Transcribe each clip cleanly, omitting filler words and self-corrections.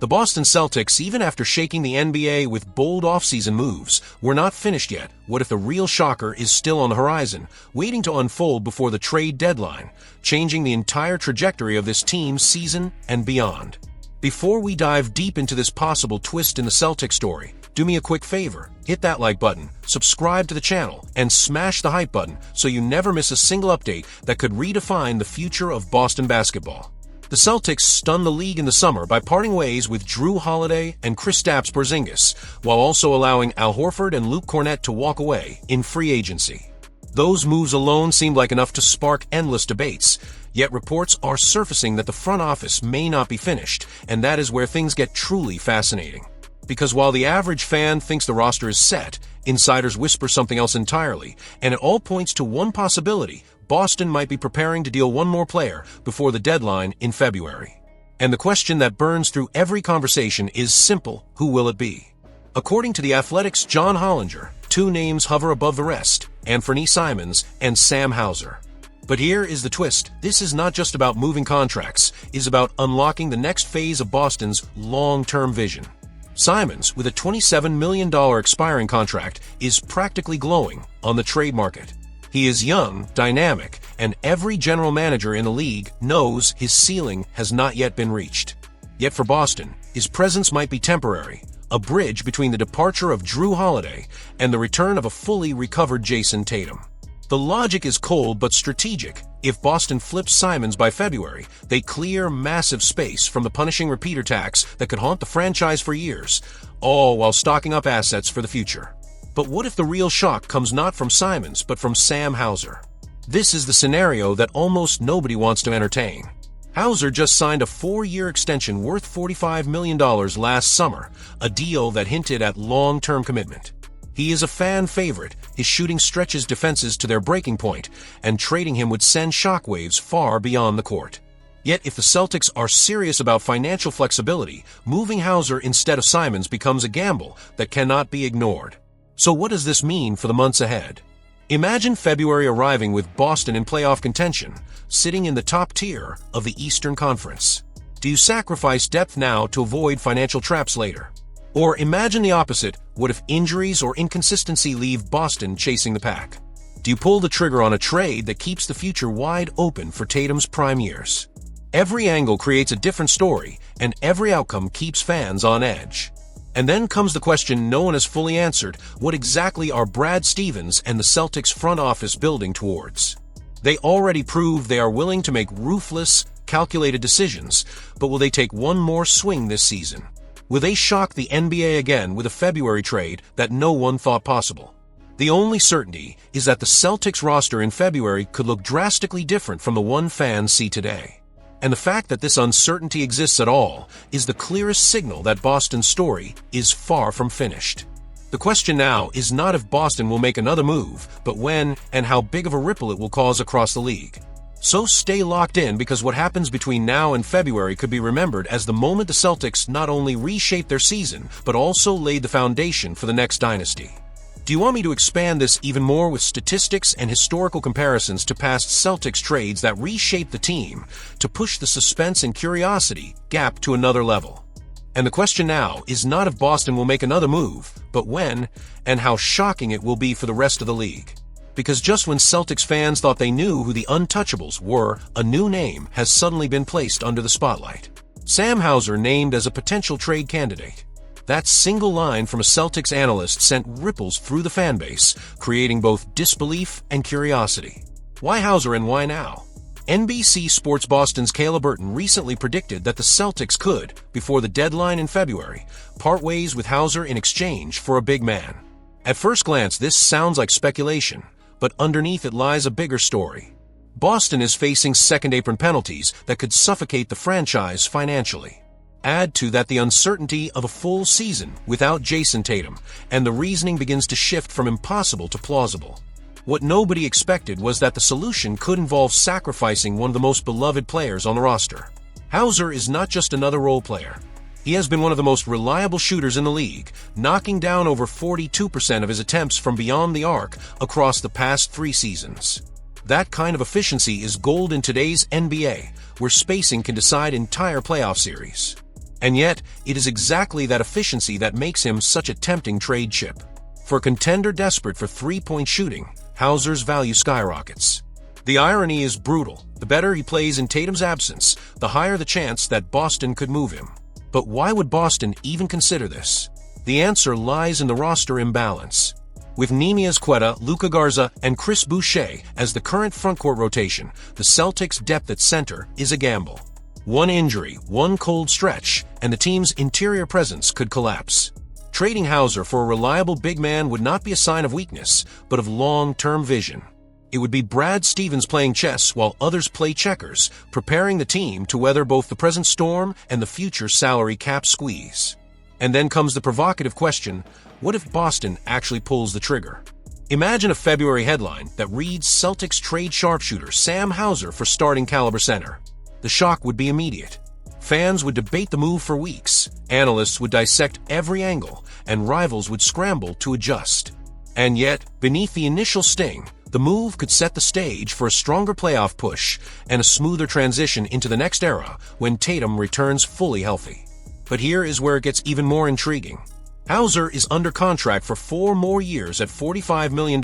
The Boston Celtics, even after shaking the NBA with bold offseason moves, were not finished yet. What if the real shocker is still on the horizon, waiting to unfold before the trade deadline, changing the entire trajectory of this team's season and beyond? Before we dive deep into this possible twist in the Celtics story, do me a quick favor. Hit that like button, subscribe to the channel, and smash the hype button so you never miss a single update that could redefine the future of Boston basketball. The Celtics stunned the league in the summer by parting ways with Jrue Holiday and Kristaps Porzingis, while also allowing Al Horford and Luke Kornet to walk away in free agency. Those moves alone seemed like enough to spark endless debates, yet reports are surfacing that the front office may not be finished, and that is where things get truly fascinating. Because while the average fan thinks the roster is set, insiders whisper something else entirely, and it all points to one possibility: Boston might be preparing to deal one more player before the deadline in February. And the question that burns through every conversation is simple: who will it be? According to The Athletic's John Hollinger, two names hover above the rest: Anfernee Simons and Sam Hauser. But here is the twist: this is not just about moving contracts, it is about unlocking the next phase of Boston's long-term vision. Simons, with a $27 million expiring contract, is practically glowing on the trade market. He is young, dynamic, and every general manager in the league knows his ceiling has not yet been reached. Yet for Boston, his presence might be temporary, a bridge between the departure of Jrue Holiday and the return of a fully recovered Jayson Tatum. The logic is cold but strategic. If Boston flips Simons by February, they clear massive space from the punishing repeater tax that could haunt the franchise for years, all while stocking up assets for the future. But what if the real shock comes not from Simons but from Sam Hauser? This is the scenario that almost nobody wants to entertain. Hauser just signed a 4-year extension worth $45 million last summer, a deal that hinted at long-term commitment. He is a fan favorite, his shooting stretches defenses to their breaking point, and trading him would send shockwaves far beyond the court. Yet if the Celtics are serious about financial flexibility, moving Hauser instead of Simons becomes a gamble that cannot be ignored. So what does this mean for the months ahead? Imagine February arriving with Boston in playoff contention, sitting in the top tier of the Eastern Conference. Do you sacrifice depth now to avoid financial traps later? Or imagine the opposite: what if injuries or inconsistency leave Boston chasing the pack? Do you pull the trigger on a trade that keeps the future wide open for Tatum's prime years? Every angle creates a different story, and every outcome keeps fans on edge. And then comes the question no one has fully answered: what exactly are Brad Stevens and the Celtics front office building towards? They already proved they are willing to make ruthless, calculated decisions, but will they take one more swing this season? Will they shock the NBA again with a February trade that no one thought possible? The only certainty is that the Celtics roster in February could look drastically different from the one fans see today. And the fact that this uncertainty exists at all is the clearest signal that Boston's story is far from finished. The question now is not if Boston will make another move, but when and how big of a ripple it will cause across the league. So stay locked in, because what happens between now and February could be remembered as the moment the Celtics not only reshaped their season, but also laid the foundation for the next dynasty. Do you want me to expand this even more with statistics and historical comparisons to past Celtics trades that reshaped the team to push the suspense and curiosity gap to another level? And the question now is not if Boston will make another move, but when and how shocking it will be for the rest of the league. Because just when Celtics fans thought they knew who the untouchables were, a new name has suddenly been placed under the spotlight. Sam Hauser named as a potential trade candidate. That single line from a Celtics analyst sent ripples through the fanbase, creating both disbelief and curiosity. Why Hauser and why now? NBC Sports Boston's Kayla Burton recently predicted that the Celtics could, before the deadline in February, part ways with Hauser in exchange for a big man. At first glance, this sounds like speculation, but underneath it lies a bigger story. Boston is facing second apron penalties that could suffocate the franchise financially. Add to that the uncertainty of a full season without Jayson Tatum, and the reasoning begins to shift from impossible to plausible. What nobody expected was that the solution could involve sacrificing one of the most beloved players on the roster. Hauser is not just another role player. He has been one of the most reliable shooters in the league, knocking down over 42% of his attempts from beyond the arc across the past 3 seasons. That kind of efficiency is gold in today's NBA, where spacing can decide entire playoff series. And yet, it is exactly that efficiency that makes him such a tempting trade chip. For a contender desperate for three-point shooting, Hauser's value skyrockets. The irony is brutal. The better he plays in Tatum's absence, the higher the chance that Boston could move him. But why would Boston even consider this? The answer lies in the roster imbalance. With Nemias Queta, Luka Garza, and Chris Boucher as the current frontcourt rotation, the Celtics' depth at center is a gamble. One injury, one cold stretch, and the team's interior presence could collapse. Trading Hauser for a reliable big man would not be a sign of weakness, but of long-term vision. It would be Brad Stevens playing chess while others play checkers, preparing the team to weather both the present storm and the future salary cap squeeze. And then comes the provocative question, what if Boston actually pulls the trigger? Imagine a February headline that reads Celtics trade sharpshooter Sam Hauser for starting caliber center. The shock would be immediate. Fans would debate the move for weeks, analysts would dissect every angle, and rivals would scramble to adjust. And yet, beneath the initial sting, the move could set the stage for a stronger playoff push and a smoother transition into the next era when Tatum returns fully healthy. But here is where it gets even more intriguing. Hauser is under contract for 4 more years at $45 million,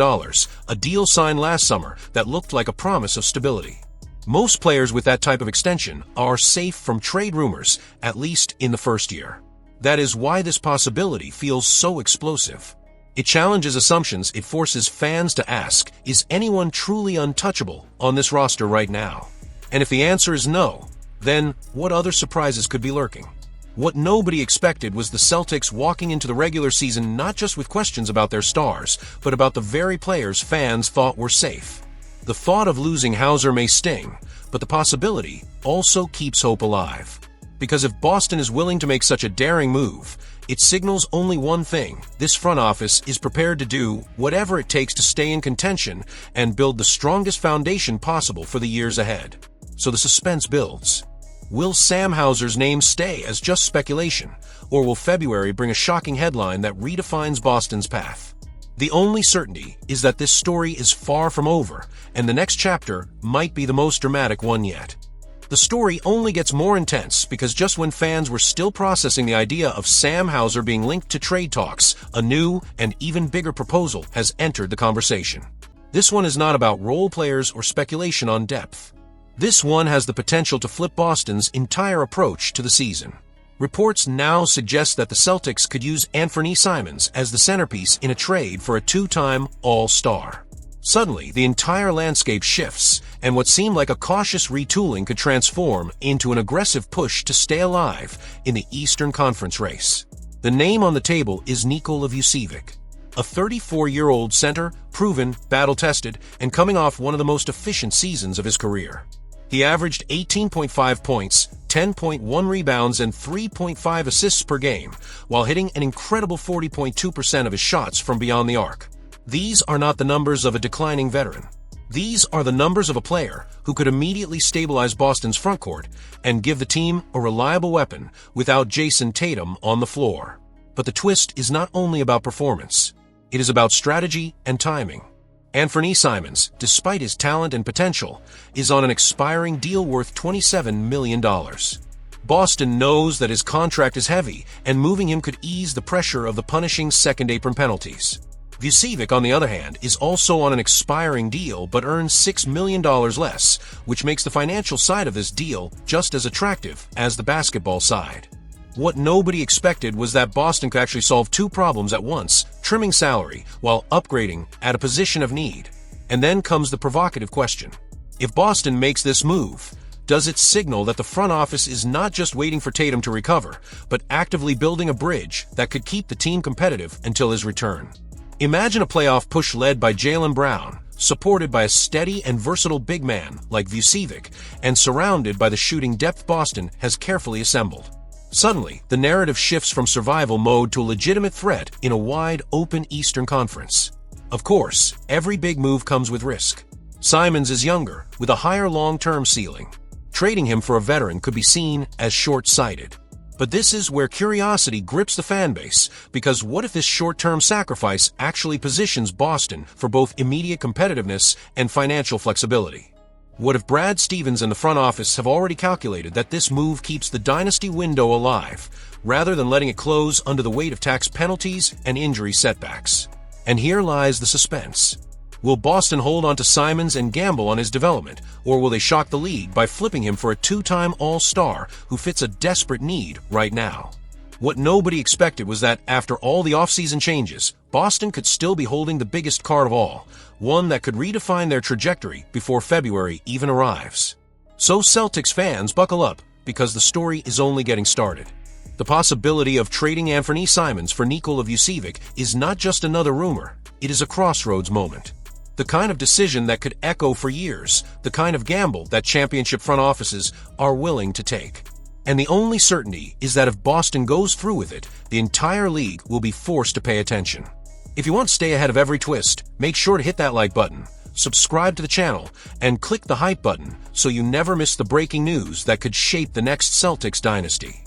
a deal signed last summer that looked like a promise of stability. Most players with that type of extension are safe from trade rumors, at least in the first year. That is why this possibility feels so explosive. It challenges assumptions. It forces fans to ask, is anyone truly untouchable on this roster right now? And if the answer is no, then what other surprises could be lurking? What nobody expected was the Celtics walking into the regular season not just with questions about their stars, but about the very players fans thought were safe. The thought of losing Hauser may sting, but the possibility also keeps hope alive. Because if Boston is willing to make such a daring move, it signals only one thing: this front office is prepared to do whatever it takes to stay in contention and build the strongest foundation possible for the years ahead. So the suspense builds. Will Sam Hauser's name stay as just speculation, or will February bring a shocking headline that redefines Boston's path? The only certainty is that this story is far from over, and the next chapter might be the most dramatic one yet. The story only gets more intense because just when fans were still processing the idea of Sam Hauser being linked to trade talks, a new and even bigger proposal has entered the conversation. This one is not about role players or speculation on depth. This one has the potential to flip Boston's entire approach to the season. Reports now suggest that the Celtics could use Anfernee Simons as the centerpiece in a trade for a 2-time All-Star. Suddenly, the entire landscape shifts, and what seemed like a cautious retooling could transform into an aggressive push to stay alive in the Eastern Conference race. The name on the table is Nikola Vucevic, a 34-year-old center, proven, battle-tested, and coming off one of the most efficient seasons of his career. He averaged 18.5 points, 10.1 rebounds, and 3.5 assists per game, while hitting an incredible 40.2% of his shots from beyond the arc. These are not the numbers of a declining veteran. These are the numbers of a player who could immediately stabilize Boston's frontcourt and give the team a reliable weapon without Jayson Tatum on the floor. But the twist is not only about performance. It is about strategy and timing. Anfernee Simons, despite his talent and potential, is on an expiring deal worth $27 million. Boston knows that his contract is heavy, and moving him could ease the pressure of the punishing second apron penalties. Vucevic, on the other hand, is also on an expiring deal but earns $6 million less, which makes the financial side of this deal just as attractive as the basketball side. What nobody expected was that Boston could actually solve 2 problems at once, trimming salary while upgrading at a position of need. And then comes the provocative question. If Boston makes this move, does it signal that the front office is not just waiting for Tatum to recover, but actively building a bridge that could keep the team competitive until his return? Imagine a playoff push led by Jaylen Brown, supported by a steady and versatile big man like Vucevic, and surrounded by the shooting depth Boston has carefully assembled. Suddenly, the narrative shifts from survival mode to a legitimate threat in a wide, open Eastern Conference. Of course, every big move comes with risk. Simons is younger, with a higher long-term ceiling. Trading him for a veteran could be seen as short-sighted. But this is where curiosity grips the fanbase, because what if this short-term sacrifice actually positions Boston for both immediate competitiveness and financial flexibility? What if Brad Stevens and the front office have already calculated that this move keeps the dynasty window alive, rather than letting it close under the weight of tax penalties and injury setbacks? And here lies the suspense. Will Boston hold on to Simons and gamble on his development, or will they shock the league by flipping him for a two-time All-Star who fits a desperate need right now? What nobody expected was that, after all the offseason changes, Boston could still be holding the biggest card of all, one that could redefine their trajectory before February even arrives. So Celtics fans, buckle up, because the story is only getting started. The possibility of trading Anfernee Simons for Nikola Vucevic is not just another rumor, it is a crossroads moment. The kind of decision that could echo for years, the kind of gamble that championship front offices are willing to take. And the only certainty is that if Boston goes through with it, the entire league will be forced to pay attention. If you want to stay ahead of every twist, make sure to hit that like button, subscribe to the channel, and click the hype button so you never miss the breaking news that could shape the next Celtics dynasty.